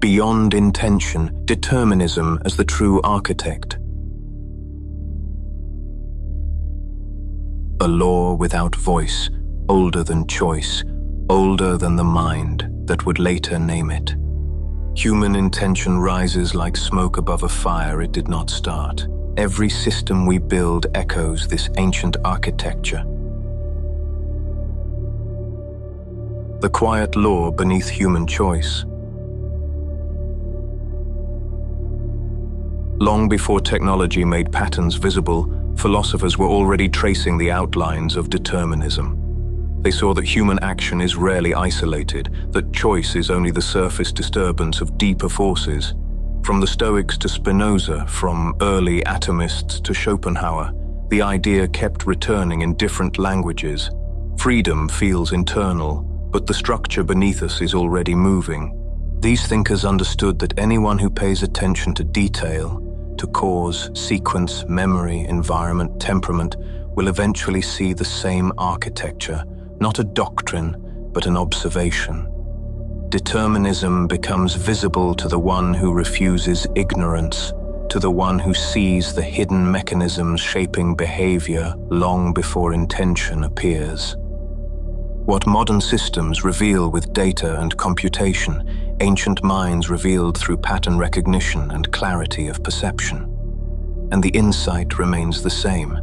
beyond intention, determinism as the true architect. A law without voice, older than choice, older than the mind that would later name it. Human intention rises like smoke above a fire it did not start. Every system we build echoes this ancient architecture. The quiet law beneath human choice. Long before technology made patterns visible, philosophers were already tracing the outlines of determinism. They saw that human action is rarely isolated, that choice is only the surface disturbance of deeper forces. From the Stoics to Spinoza, from early atomists to Schopenhauer, the idea kept returning in different languages. Freedom feels internal, but the structure beneath us is already moving. These thinkers understood that anyone who pays attention to detail, to cause, sequence, memory, environment, temperament, will eventually see the same architecture, not a doctrine, but an observation. Determinism becomes visible to the one who refuses ignorance, to the one who sees the hidden mechanisms shaping behavior long before intention appears. What modern systems reveal with data and computation, ancient minds revealed through pattern recognition and clarity of perception. And the insight remains the same.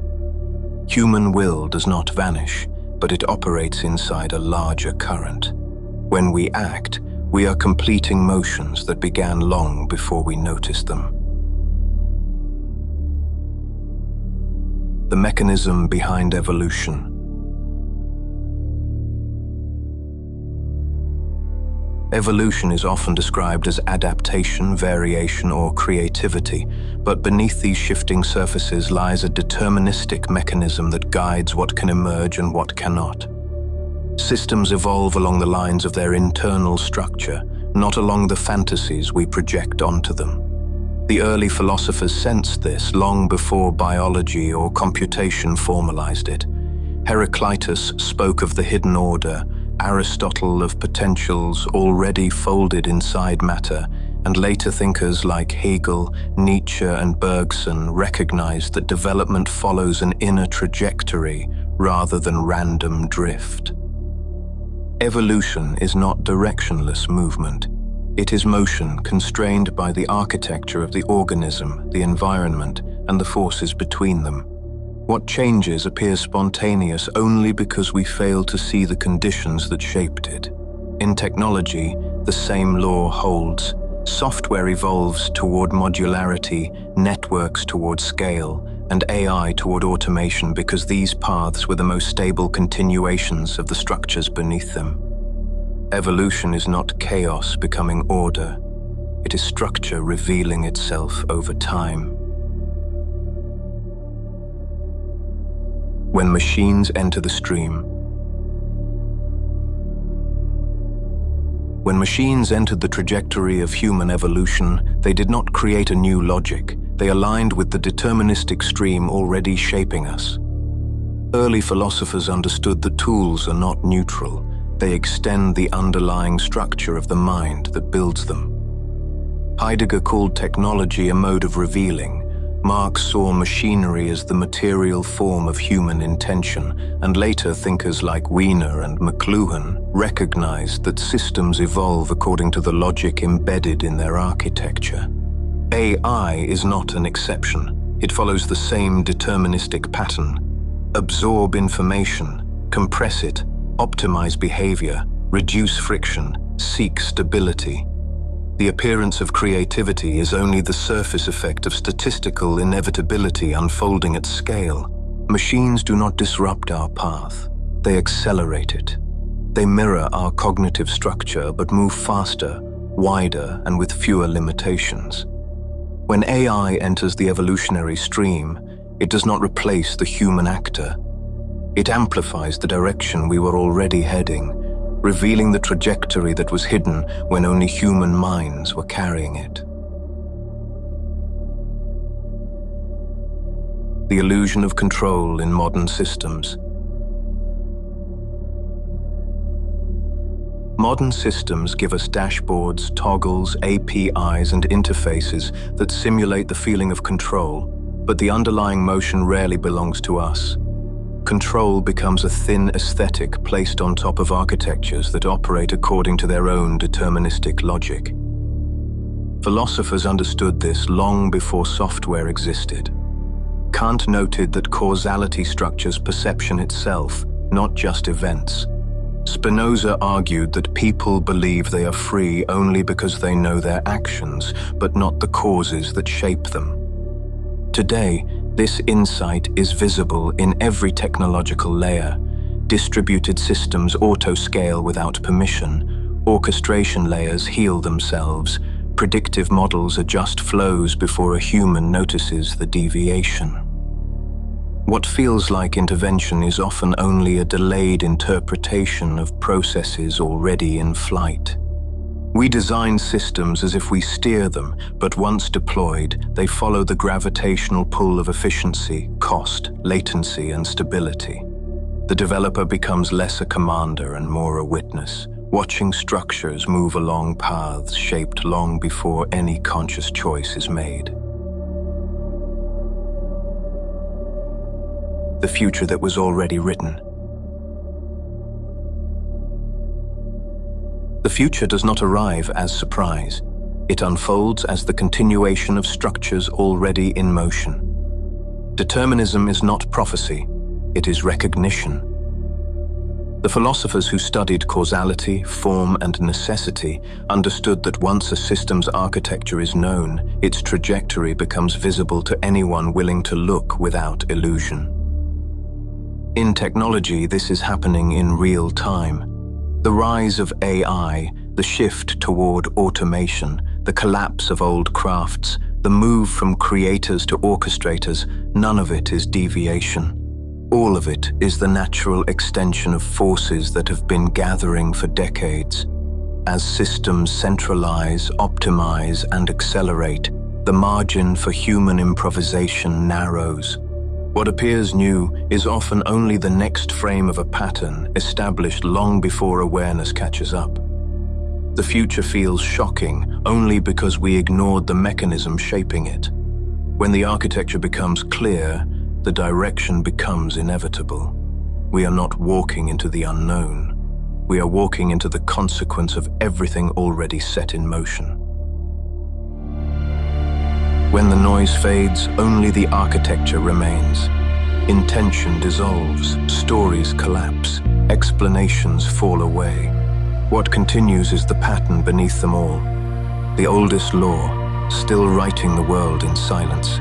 Human will does not vanish, but it operates inside a larger current. When we act, we are completing motions that began long before we noticed them. The mechanism behind evolution. Evolution is often described as adaptation, variation, or creativity, but beneath these shifting surfaces lies a deterministic mechanism that guides what can emerge and what cannot. Systems evolve along the lines of their internal structure, not along the fantasies we project onto them. The early philosophers sensed this long before biology or computation formalized it. Heraclitus spoke of the hidden order, Aristotle of potentials already folded inside matter, and later thinkers like Hegel, Nietzsche, and Bergson recognized that development follows an inner trajectory rather than random drift. Evolution is not directionless movement. It is motion constrained by the architecture of the organism, the environment, and the forces between them. What changes appear spontaneous only because we fail to see the conditions that shaped it. In technology, the same law holds. Software evolves toward modularity, networks toward scale, and AI toward automation because these paths were the most stable continuations of the structures beneath them. Evolution is not chaos becoming order. It is structure revealing itself over time. When machines enter the stream. When machines entered the trajectory of human evolution, they did not create a new logic. They aligned with the deterministic stream already shaping us. Early philosophers understood that tools are not neutral. They extend the underlying structure of the mind that builds them. Heidegger called technology a mode of revealing. Marx saw machinery as the material form of human intention, and later thinkers like Wiener and McLuhan recognized that systems evolve according to the logic embedded in their architecture. AI is not an exception. It follows the same deterministic pattern. Absorb information, compress it, optimize behavior, reduce friction, seek stability. The appearance of creativity is only the surface effect of statistical inevitability unfolding at scale. Machines do not disrupt our path. They accelerate it. They mirror our cognitive structure but move faster, wider, and with fewer limitations. When AI enters the evolutionary stream, it does not replace the human actor. It amplifies the direction we were already heading, revealing the trajectory that was hidden when only human minds were carrying it. The illusion of control in modern systems. Modern systems give us dashboards, toggles, APIs, and interfaces that simulate the feeling of control, but the underlying motion rarely belongs to us. Control becomes a thin aesthetic placed on top of architectures that operate according to their own deterministic logic. Philosophers understood this long before software existed. Kant noted that causality structures perception itself, not just events. Spinoza argued that people believe they are free only because they know their actions, but not the causes that shape them. Today, this insight is visible in every technological layer. Distributed systems auto-scale without permission. Orchestration layers heal themselves. Predictive models adjust flows before a human notices the deviation. What feels like intervention is often only a delayed interpretation of processes already in flight. We design systems as if we steer them, but once deployed, they follow the gravitational pull of efficiency, cost, latency, and stability. The developer becomes less a commander and more a witness, watching structures move along paths shaped long before any conscious choice is made. The future that was already written. The future does not arrive as surprise. It unfolds as the continuation of structures already in motion. Determinism is not prophecy, it is recognition. The philosophers who studied causality, form, and necessity understood that once a system's architecture is known, its trajectory becomes visible to anyone willing to look without illusion. In technology, this is happening in real time. The rise of AI, the shift toward automation, the collapse of old crafts, the move from creators to orchestrators, none of it is deviation. All of it is the natural extension of forces that have been gathering for decades. As systems centralize, optimize, and accelerate, the margin for human improvisation narrows. What appears new is often only the next frame of a pattern established long before awareness catches up. The future feels shocking only because we ignored the mechanism shaping it. When the architecture becomes clear, the direction becomes inevitable. We are not walking into the unknown. We are walking into the consequence of everything already set in motion. When the noise fades, only the architecture remains. Intention dissolves, stories collapse, explanations fall away. What continues is the pattern beneath them all. The oldest law, still writing the world in silence.